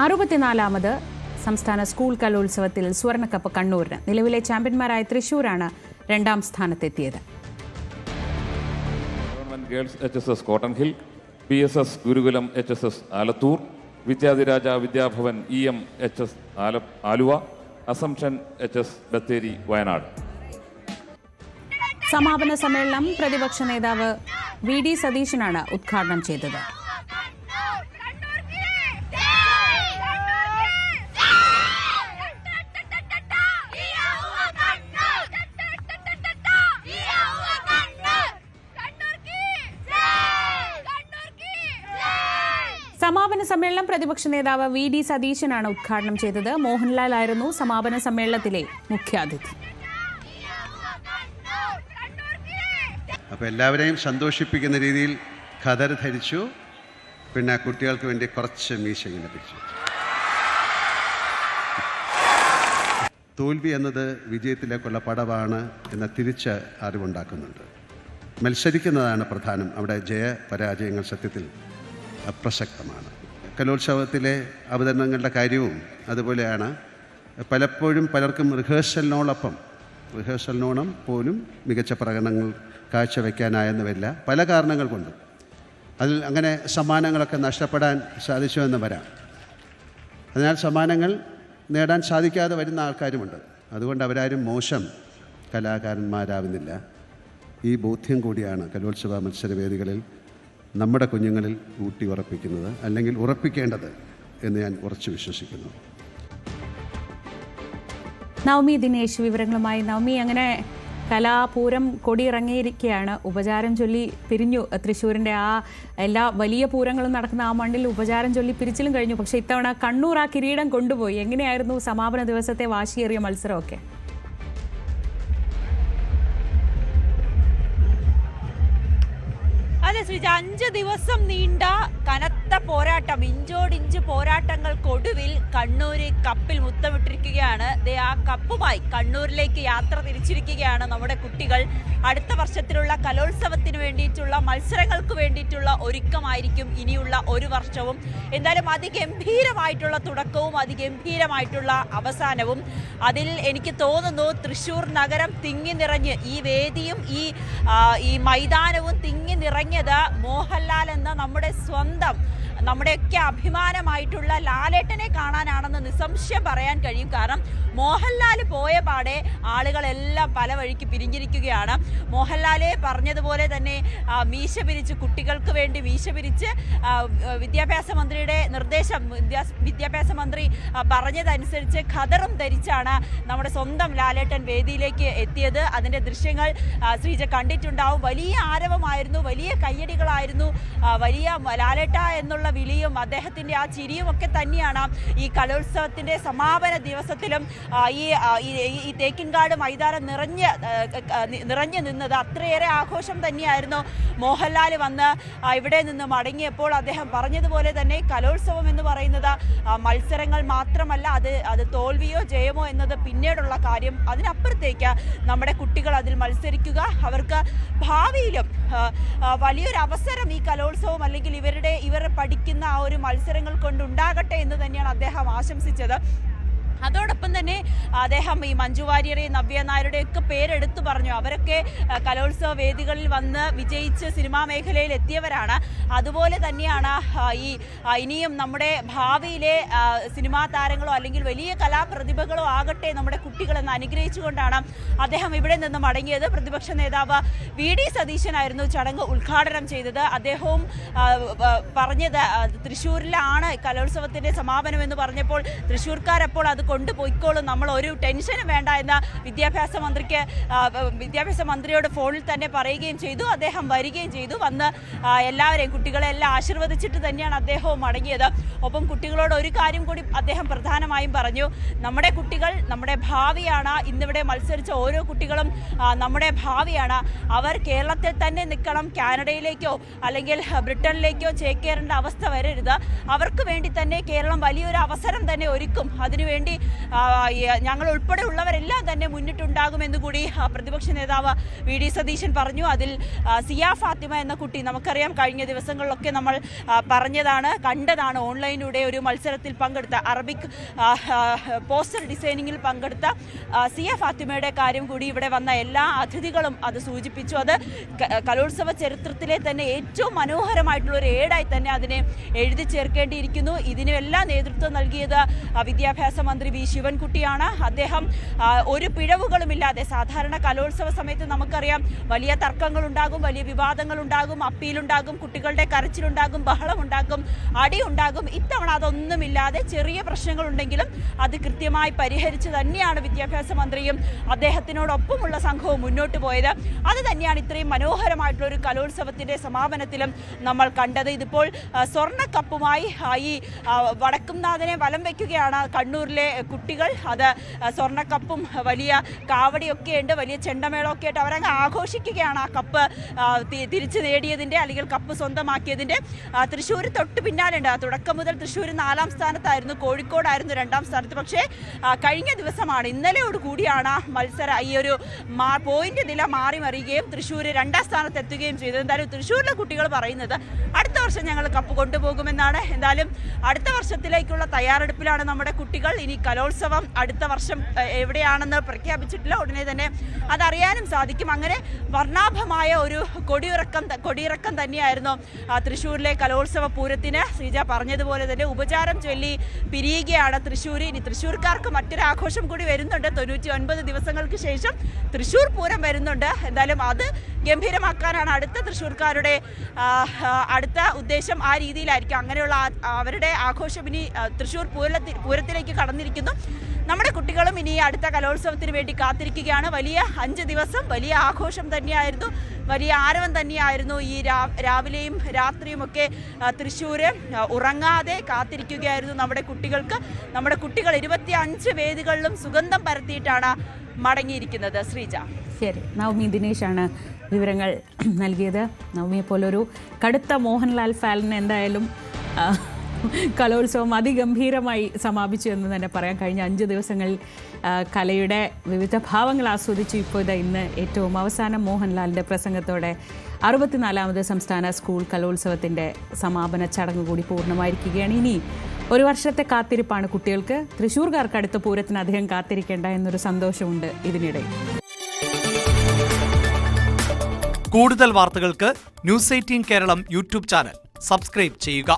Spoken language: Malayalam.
64ാമത് സംസ്ഥാന സ്കൂൾ കലോത്സവത്തിൽ സ്വർണ്ണക്കപ്പ് കണ്ണൂരിന്. നിലവിലെ ചാമ്പ്യന്മാരായ തൃശൂരാണ് രണ്ടാം സ്ഥാനത്തെത്തിയത്. Government girls HSS cotton hill, PSS Gurukulam HSS Alathur, Vidyadhiraja Vidya EM HS Aluva, assumption HS Bathery Wayanad. സമാപന സമ്മേളനം പ്രതിപക്ഷ നേതാവ് VD സതീശനാണ് ഉദ്ഘാടനം ചെയ്തത്. സമാപന സമ്മേളനം പ്രതിപക്ഷ നേതാവ് VD സതീശനാണ് ഉദ്ഘാടനം ചെയ്തത്. മോഹൻലാൽ ആയിരുന്നു സമാപന സമ്മേളനത്തിലെ മുഖ്യാതിഥി. അപ്പോൾ എല്ലാവരെയും സന്തോഷിപ്പിക്കുന്ന രീതിയിൽ ഖദർ ധരിച്ചു. പിന്നെ കുട്ടികൾക്ക് വേണ്ടി കുറച്ച് മീശ ഇങ്ങനെ പിടിച്ചു. തോൽവി എന്നത് വിജയത്തിലേക്കുള്ള പടവാണ് എന്ന തിരിച്ച അറിവുണ്ടാക്കുന്നുണ്ട്. മത്സരിക്കുന്നതാണ് പ്രധാനം. അവിടെ ജയപരാജയങ്ങൾ സത്യത്തിൽ അപ്രസക്തമാണ്. കലോത്സവത്തിലെ അവതരണങ്ങളുടെ കാര്യവും അതുപോലെയാണ്. പലപ്പോഴും പലർക്കും റിഹേഴ്സലിനോളം പോലും മികച്ച പ്രകടനങ്ങൾ കാഴ്ചവെക്കാനായെന്ന് വരില്ല, പല കാരണങ്ങൾ കൊണ്ടും. അതിൽ അങ്ങനെ സമ്മാനങ്ങളൊക്കെ നഷ്ടപ്പെടാൻ സാധിച്ചുവെന്ന് വരാം. അതിനാൽ സമ്മാനങ്ങൾ നേടാൻ സാധിക്കാതെ വരുന്ന ആൾക്കാരുമുണ്ട്. അതുകൊണ്ട് അവരാരും മോശം കലാകാരന്മാരാവുന്നില്ല. ഈ ബോധ്യം കൂടിയാണ് കലോത്സവ മത്സരവേദികളിൽ നമ്മുടെ കുഞ്ഞുങ്ങളിൽ ഊട്ടി ഉറപ്പിക്കുന്നത്, അല്ലെങ്കിൽ ഉറപ്പിക്കേണ്ടത് എന്ന് ഞാൻ ഉറച്ചു വിശ്വസിക്കുന്നു. നവമി ദിനേശ് വിവരങ്ങളുമായി. നവമി, അങ്ങനെ കലാപൂരം കൊടിയിറങ്ങിയിരിക്കുകയാണ്. ഉപചാരം ചൊല്ലി പിരിഞ്ഞു. തൃശ്ശൂരിൻ്റെ എല്ലാ വലിയ പൂരങ്ങളും നടക്കുന്ന ആ മണ്ണിൽ ഉപചാരം ചൊല്ലി പിരിച്ചിലും കഴിഞ്ഞു. പക്ഷേ ഇത്തവണ കണ്ണൂർ ആ കിരീടം കൊണ്ടുപോയി. എങ്ങനെയായിരുന്നു സമാപന ദിവസത്തെ വാശിയേറിയ മത്സരമൊക്കെ? അതെ ശ്രീജ, 5 ദിവസം നീണ്ട കനത്ത പോരാട്ടം, ഇഞ്ചോടിഞ്ച് പോരാട്ടങ്ങൾക്കൊടുവിൽ കണ്ണൂര് കപ്പിൽ മുത്തമിട്ടിരിക്കുകയാണ്. ആ കപ്പുമായി കണ്ണൂരിലേക്ക് യാത്ര തിരിച്ചിരിക്കുകയാണ് നമ്മുടെ കുട്ടികൾ. അടുത്ത വർഷത്തിലുള്ള കലോത്സവത്തിന് വേണ്ടിയിട്ടുള്ള മത്സരങ്ങൾക്ക് വേണ്ടിയിട്ടുള്ള ഒരുക്കമായിരിക്കും ഇനിയുള്ള ഒരു വർഷവും. എന്തായാലും അതിഗംഭീരമായിട്ടുള്ള തുടക്കവും അതിഗംഭീരമായിട്ടുള്ള അവസാനവും. അതിൽ എനിക്ക് തോന്നുന്നു തൃശ്ശൂർ നഗരം തിങ്ങി നിറഞ്ഞ്, ഈ വേദിയും ഈ മൈതാനവും തിങ്ങി നിറഞ്ഞത് മോഹൻലാൽ എന്ന നമ്മുടെ സ്വന്തം, നമ്മുടെയൊക്കെ അഭിമാനമായിട്ടുള്ള ലാലേട്ടനെ കാണാനാണെന്ന് നിസ്സംശയം പറയാൻ കഴിയും. കാരണം മോഹൻലാൽ പോയ പാടെ ആളുകളെല്ലാം പല വഴിക്ക് പിരിഞ്ഞിരിക്കുകയാണ്. മോഹൻലാലെ പറഞ്ഞതുപോലെ തന്നെ മീശ പിരിച്ച്, കുട്ടികൾക്ക് വേണ്ടി മീശ പിരിച്ച്, വിദ്യാഭ്യാസ മന്ത്രിയുടെ നിർദ്ദേശം, വിദ്യാഭ്യാസ മന്ത്രി പറഞ്ഞതനുസരിച്ച് ഖദറും ധരിച്ചാണ് നമ്മുടെ സ്വന്തം ലാലേട്ടൻ വേദിയിലേക്ക് എത്തിയത്. അതിൻ്റെ ദൃശ്യങ്ങൾ ശ്രീജ കണ്ടിട്ടുണ്ടാവും. വലിയ ആരവമായിരുന്നു, വലിയ കയ്യടികളായിരുന്നു, വലിയ ലാലേട്ട എന്നുള്ള വിളിയും അദ്ദേഹത്തിൻ്റെ ആ ചിരിയും ഒക്കെ തന്നെയാണ് ഈ കലോത്സവത്തിൻ്റെ സമാപന ദിവസത്തിലും ഈ തേക്കിൻകാട് മൈതാനം നിറഞ്ഞു നിന്നത്. അത്രയേറെ ആഘോഷം തന്നെയായിരുന്നു. മോഹൻലാൽ വന്ന് ഇവിടെ നിന്ന് മടങ്ങിയപ്പോൾ അദ്ദേഹം പറഞ്ഞതുപോലെ തന്നെ കലോത്സവം എന്ന് പറയുന്നത് മത്സരങ്ങൾ മാത്രമല്ല, അത് തോൽവിയോ ജയമോ എന്നത് പിന്നീടുള്ള കാര്യം. അതിനപ്പുറത്തേക്ക് നമ്മുടെ കുട്ടികൾ അതിൽ മത്സരിക്കുക, അവർക്ക് ഭാവിയിലും വലിയൊരു അവസരം ഈ കലോത്സവം അല്ലെങ്കിൽ ഇവർ പഠിക്കുന്ന ആ ഒരു മത്സരങ്ങൾ കൊണ്ടുണ്ടാകട്ടെ എന്ന് തന്നെയാണ് അദ്ദേഹം ആശംസിച്ചത്. അതോടൊപ്പം തന്നെ അദ്ദേഹം ഈ മഞ്ജു വാര്യരെയും നവ്യ നായരുടെയൊക്കെ പേരെടുത്തു പറഞ്ഞു. അവരൊക്കെ കലോത്സവ വേദികളിൽ വന്ന് വിജയിച്ച് സിനിമാ മേഖലയിൽ എത്തിയവരാണ്. അതുപോലെ തന്നെയാണ് ഇനിയും നമ്മുടെ ഭാവിയിലെ സിനിമാ താരങ്ങളോ അല്ലെങ്കിൽ വലിയ കലാപ്രതിഭകളോ ആകട്ടെ നമ്മുടെ കുട്ടികളെന്ന് അനുഗ്രഹിച്ചുകൊണ്ടാണ് അദ്ദേഹം ഇവിടെ നിന്ന് മടങ്ങിയത്. പ്രതിപക്ഷ നേതാവ് VD സതീശനായിരുന്നു ചടങ്ങ് ഉദ്ഘാടനം ചെയ്തത്. അദ്ദേഹവും പറഞ്ഞത് തൃശ്ശൂരിലാണ് കലോത്സവത്തിൻ്റെ സമാപനം എന്ന് പറഞ്ഞപ്പോൾ തൃശ്ശൂർക്കാരപ്പോൾ അത് കൊണ്ടുപോയിക്കോളും, നമ്മൾ ഒരു ടെൻഷനും വേണ്ട എന്ന് വിദ്യാഭ്യാസ മന്ത്രിയോട് ഫോണിൽ തന്നെ പറയുകയും ചെയ്തു. അദ്ദേഹം വരികയും ചെയ്തു. വന്ന് എല്ലാവരെയും, കുട്ടികളെ എല്ലാം ആശീർവദിച്ചിട്ട് തന്നെയാണ് അദ്ദേഹവും മടങ്ങിയത്. ഒപ്പം കുട്ടികളോട് ഒരു കാര്യം കൂടി അദ്ദേഹം പ്രധാനമായും പറഞ്ഞു. നമ്മുടെ കുട്ടികൾ നമ്മുടെ ഭാവിയാണ്. ഇന്നിവിടെ മത്സരിച്ച ഓരോ കുട്ടികളും നമ്മുടെ ഭാവിയാണ്. അവർ കേരളത്തിൽ തന്നെ നിൽക്കണം. കാനഡയിലേക്കോ അല്ലെങ്കിൽ ബ്രിട്ടനിലേക്കോ ചേക്കേറേണ്ട അവസ്ഥ വരരുത്. അവർക്ക് വേണ്ടി തന്നെ കേരളം വലിയൊരു അവസരം തന്നെ ഒരുക്കും. അതിനുവേണ്ടി ഞങ്ങൾ ഉൾപ്പെടെയുള്ളവരെല്ലാം തന്നെ മുന്നിട്ടുണ്ടാകുമെന്ന് കൂടി പ്രതിപക്ഷ നേതാവ് VD സതീശൻ പറഞ്ഞു. അതിൽ സിയ ഫാത്തിമ എന്ന കുട്ടി, നമുക്കറിയാം കഴിഞ്ഞ ദിവസങ്ങളിലൊക്കെ നമ്മൾ പറഞ്ഞതാണ്, കണ്ടതാണ്, ഓൺലൈൻ ഓൺലൈനിലൂടെ ഒരു മത്സരത്തിൽ പങ്കെടുത്ത അറബിക് പോസ്റ്റർ ഡിസൈനിങ്ങിൽ പങ്കെടുത്ത സിയ ഫാത്തിമയുടെ കാര്യം കൂടി ഇവിടെ വന്ന എല്ലാ അതിഥികളും അത് സൂചിപ്പിച്ചു. അത് കലോത്സവ ചരിത്രത്തിലെ തന്നെ ഏറ്റവും മനോഹരമായിട്ടുള്ള ഒരു ഏടായി തന്നെ അതിനെ എഴുതി ചേർക്കേണ്ടിയിരിക്കുന്നു. ഇതിനെല്ലാം നേതൃത്വം നൽകിയത് വിദ്യാഭ്യാസ മന്ത്രി വി ശിവൻകുട്ടിയാണ്. അദ്ദേഹം ഒരു പിഴവുകളുമില്ലാതെ, സാധാരണ കലോത്സവ സമയത്ത് നമുക്കറിയാം വലിയ തർക്കങ്ങളുണ്ടാകും, വലിയ വിവാദങ്ങളുണ്ടാകും, അപ്പീലുണ്ടാകും, കുട്ടികളുടെ കരച്ചിലുണ്ടാകും, ബഹളമുണ്ടാകും, അടിയുണ്ടാകും. ഇത്തവണ അതൊന്നുമില്ലാതെ ചെറിയ പ്രശ്നങ്ങളുണ്ടെങ്കിലും അത് കൃത്യമായി പരിഹരിച്ച് തന്നെയാണ് വിദ്യാഭ്യാസ മന്ത്രിയും അദ്ദേഹത്തിനോടൊപ്പമുള്ള സംഘവും മുന്നോട്ട് പോയത്. അത് തന്നെയാണ് ഇത്രയും മനോഹരമായിട്ടുള്ള ഒരു കലോത്സവത്തിന്റെ സമാപനത്തിലും നമ്മൾ കണ്ടത്. ഇതിപ്പോൾ സ്വർണ്ണക്കപ്പുമായി ഈ വടക്കുംനാഥനെ വലം വയ്ക്കുകയാണ് കണ്ണൂരിലെ കുട്ടികൾ. അത് സ്വർണ്ണക്കപ്പും വലിയ കാവടിയൊക്കെ ഉണ്ട്, വലിയ ചെണ്ടമേളമൊക്കെ ആയിട്ട് അവരങ്ങ് ആഘോഷിക്കുകയാണ് ആ കപ്പ് തിരിച്ചു നേടിയതിൻ്റെ, അല്ലെങ്കിൽ കപ്പ് സ്വന്തമാക്കിയതിൻ്റെ. തൃശ്ശൂർ തൊട്ട് പിന്നാലുണ്ട്. തുടക്കം മുതൽ തൃശ്ശൂർ 4ാം സ്ഥാനത്തായിരുന്നു, കോഴിക്കോടായിരുന്നു 2ാം സ്ഥാനത്ത്. പക്ഷേ കഴിഞ്ഞ ദിവസമാണ്, ഇന്നലെയോട് കൂടിയാണ് ഈ ഒരു പോയിന്റ് നില മാറി മറിയുകയും തൃശ്ശൂർ 2ാം സ്ഥാനത്ത് എത്തുകയും ചെയ്തത്. എന്തായാലും തൃശ്ശൂരിലെ കുട്ടികൾ പറയുന്നത് അടുത്ത വർഷം ഞങ്ങൾ കപ്പ് കൊണ്ടുപോകുമെന്നാണ്. എന്തായാലും അടുത്ത വർഷത്തിലേക്കുള്ള തയ്യാറെടുപ്പിലാണ് നമ്മുടെ കുട്ടികൾ. ഇനി കലോത്സവം അടുത്ത വർഷം എവിടെയാണെന്ന് പ്രഖ്യാപിച്ചിട്ടില്ല, ഉടനെ തന്നെ അതറിയാനും സാധിക്കും. അങ്ങനെ വർണ്ണാഭമായ ഒരു കൊടിയിറക്കം തന്നെയായിരുന്നു തൃശ്ശൂരിലെ കലോത്സവ പൂരത്തിന്. ശ്രീജ പറഞ്ഞതുപോലെ തന്നെ ഉപചാരം ചൊല്ലി പിരിയുകയാണ് തൃശ്ശൂർ. ഇനി തൃശ്ശൂർക്കാർക്ക് മറ്റൊരു ആഘോഷം കൂടി വരുന്നുണ്ട്. 99 ദിവസങ്ങൾക്ക് ശേഷം തൃശ്ശൂർ പൂരം വരുന്നുണ്ട്. എന്തായാലും അത് ഗംഭീരമാക്കാനാണ് അടുത്ത തൃശ്ശൂർക്കാരുടെ അടുത്ത ഉദ്ദേശം. ആ രീതിയിലായിരിക്കും അങ്ങനെയുള്ള അവരുടെ ആഘോഷം ഇനി തൃശ്ശൂർ പൂരത്തിലേക്ക് കടന്നിരിക്കുന്നു. നമ്മുടെ കുട്ടികളും ഇനി അടുത്ത കലോത്സവത്തിന് വേണ്ടി കാത്തിരിക്കുകയാണ്. വലിയ 5 ദിവസം വലിയ ആഘോഷം തന്നെയായിരുന്നു, വലിയ ആരവം തന്നെയായിരുന്നു. ഈ രാവിലെയും രാത്രിയുമൊക്കെ തൃശ്ശൂർ ഉറങ്ങാതെ കാത്തിരിക്കുകയായിരുന്നു നമ്മുടെ കുട്ടികൾക്ക്. നമ്മുടെ കുട്ടികൾ 25 വേദികളിലും സുഗന്ധം പരത്തിയിട്ടാണ് മടങ്ങിയിരിക്കുന്നത്. ശ്രീജ. ശരി, നവമി ദിനേശാണ് വിവരങ്ങൾ നൽകിയത്. നവമിയെ പോലൊരു കടുത്ത മോഹൻലാൽ ഫാനിന് എന്തായാലും കലോത്സവം അതിഗംഭീരമായി സമാപിച്ചു എന്ന് തന്നെ പറയാം. കഴിഞ്ഞ 5 ദിവസങ്ങളിൽ കലയുടെ വിവിധ ഭാവങ്ങൾ ആസ്വദിച്ചു. ഇപ്പോൾ ഇന്ന് ഏറ്റവും അവസാനം മോഹൻലാലിൻ്റെ പ്രസംഗത്തോടെ 64ാമത് സംസ്ഥാന സ്കൂൾ കലോത്സവത്തിൻ്റെ സമാപന ചടങ്ങ് കൂടി പൂർണ്ണമായിരിക്കുകയാണ്. ഇനി ഒരു വർഷത്തെ കാത്തിരിപ്പാണ് കുട്ടികൾക്ക്. തൃശ്ശൂർക്കാർക്ക് അടുത്ത പൂരത്തിന് അധികം കാത്തിരിക്കേണ്ട എന്നൊരു സന്തോഷമുണ്ട് ഇതിനിടയിൽ. കൂടുതൽ വാർത്തകൾക്ക് news 18 Keralam YouTube channel subscribe ചെയ്യുക.